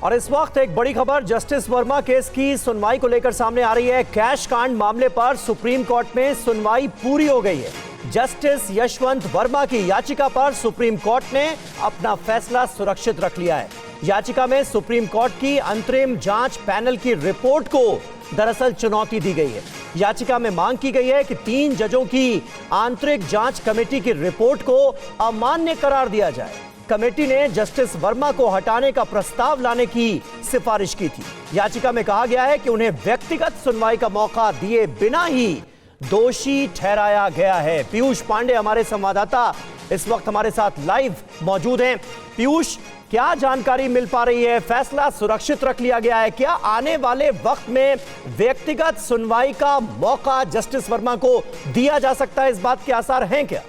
और इस वक्त एक बड़ी खबर जस्टिस वर्मा केस की सुनवाई को लेकर सामने आ रही है। कैश कांड मामले पर सुप्रीम कोर्ट में सुनवाई पूरी हो गई है। जस्टिस यशवंत वर्मा की याचिका पर सुप्रीम कोर्ट ने अपना फैसला सुरक्षित रख लिया है। याचिका में सुप्रीम कोर्ट की अंतरिम जांच पैनल की रिपोर्ट को दरअसल चुनौती दी गई है। याचिका में मांग की गई है कि 3 जजों की आंतरिक जांच कमेटी की रिपोर्ट को अमान्य करार दिया जाए। कमेटी ने जस्टिस वर्मा को हटाने का प्रस्ताव लाने की सिफारिश की थी। याचिका में कहा गया है कि उन्हें व्यक्तिगत सुनवाई का मौका दिए बिना ही दोषी ठहराया गया है। पीयूष पांडे हमारे संवाददाता इस वक्त हमारे साथ लाइव मौजूद हैं। पीयूष, क्या जानकारी मिल पा रही है? फैसला सुरक्षित रख लिया गया है, क्या आने वाले वक्त में व्यक्तिगत सुनवाई का मौका जस्टिस वर्मा को दिया जा सकता है? इस बात के आसार हैं क्या?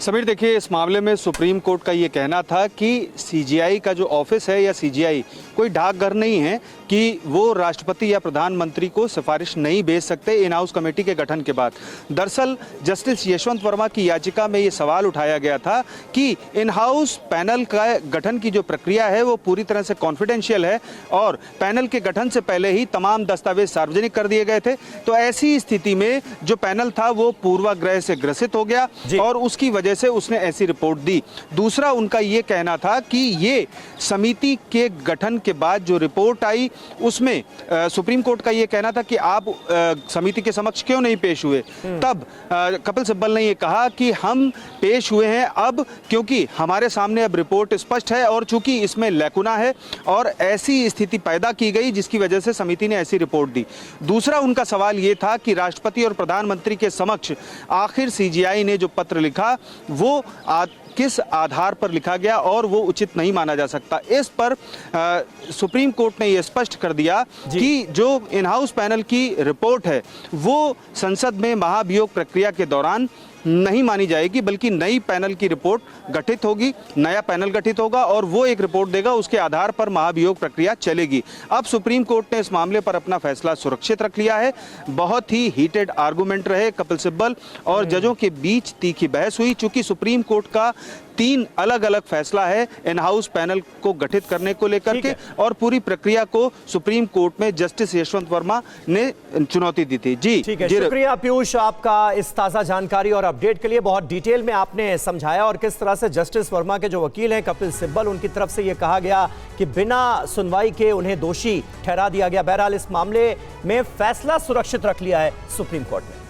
समीर, देखिए, इस मामले में सुप्रीम कोर्ट का ये कहना था कि सीजीआई का जो ऑफिस है या सीजीआई कोई डाकघर नहीं है कि वो राष्ट्रपति या प्रधानमंत्री को सिफारिश नहीं भेज सकते इन हाउस कमेटी के गठन के बाद। दरअसल जस्टिस यशवंत वर्मा की याचिका में ये सवाल उठाया गया था कि इन हाउस पैनल का गठन की जो प्रक्रिया है वो पूरी तरह से कॉन्फिडेंशियल है और पैनल के गठन से पहले ही तमाम दस्तावेज सार्वजनिक कर दिए गए थे। तो ऐसी स्थिति में जो पैनल था वो पूर्वाग्रह से ग्रसित हो गया और उसकी वजह से उसने ऐसी रिपोर्ट दी। दूसरा उनका ये कहना था कि ये समिति के गठन के बाद जो रिपोर्ट आई उसमें सुप्रीम कोर्ट का ये कहना था कि आप समिति के समक्ष क्यों नहीं पेश हुए। तब कपिल सिब्बल ने ये कहा कि हम पेश हुए हैं अब, क्योंकि हमारे सामने अब रिपोर्ट स्पष्ट है और चूंकि इसमें लैकुना है और ऐसी स्थिति पैदा की गई जिसकी वजह से समिति ने ऐसी रिपोर्ट दी। दूसरा उनका सवाल ये था कि राष्ट्रपति और प्रधानमंत्री के समक्ष आखिर सीजीआई ने जो पत्र लिखा वो किस आधार पर लिखा गया और वो उचित नहीं माना जा सकता। इस पर सुप्रीम कोर्ट ने यह स्पष्ट कर दिया कि जो इन हाउस पैनल की रिपोर्ट है वो संसद में महाभियोग प्रक्रिया के दौरान नहीं मानी जाएगी, बल्कि नई पैनल की रिपोर्ट गठित होगी, नया पैनल गठित होगा और वो एक रिपोर्ट देगा, उसके आधार पर महाभियोग प्रक्रिया चलेगी। अब सुप्रीम कोर्ट ने इस मामले पर अपना फैसला सुरक्षित रख लिया है। बहुत ही हीटेड आर्गुमेंट रहे कपिल सिब्बल और जजों के बीच तीखी बहस हुई। चूंकि सुप्रीम कोर्ट का 3 अलग अलग फैसला है इन हाउस पैनल को गठित करने को लेकर के और पूरी प्रक्रिया को सुप्रीम कोर्ट में जस्टिस यशवंत वर्मा ने चुनौती दी थी। जी ठीक है, शुक्रिया पीयूष आपका इस ताजा जानकारी और अपडेट के लिए। बहुत डिटेल में आपने समझाया और किस तरह से जस्टिस वर्मा के जो वकील हैं कपिल सिब्बल, उनकी तरफ से यह कहा गया कि बिना सुनवाई के उन्हें दोषी ठहरा दिया गया। बहरहाल इस मामले में फैसला सुरक्षित रख लिया है सुप्रीम कोर्ट ने।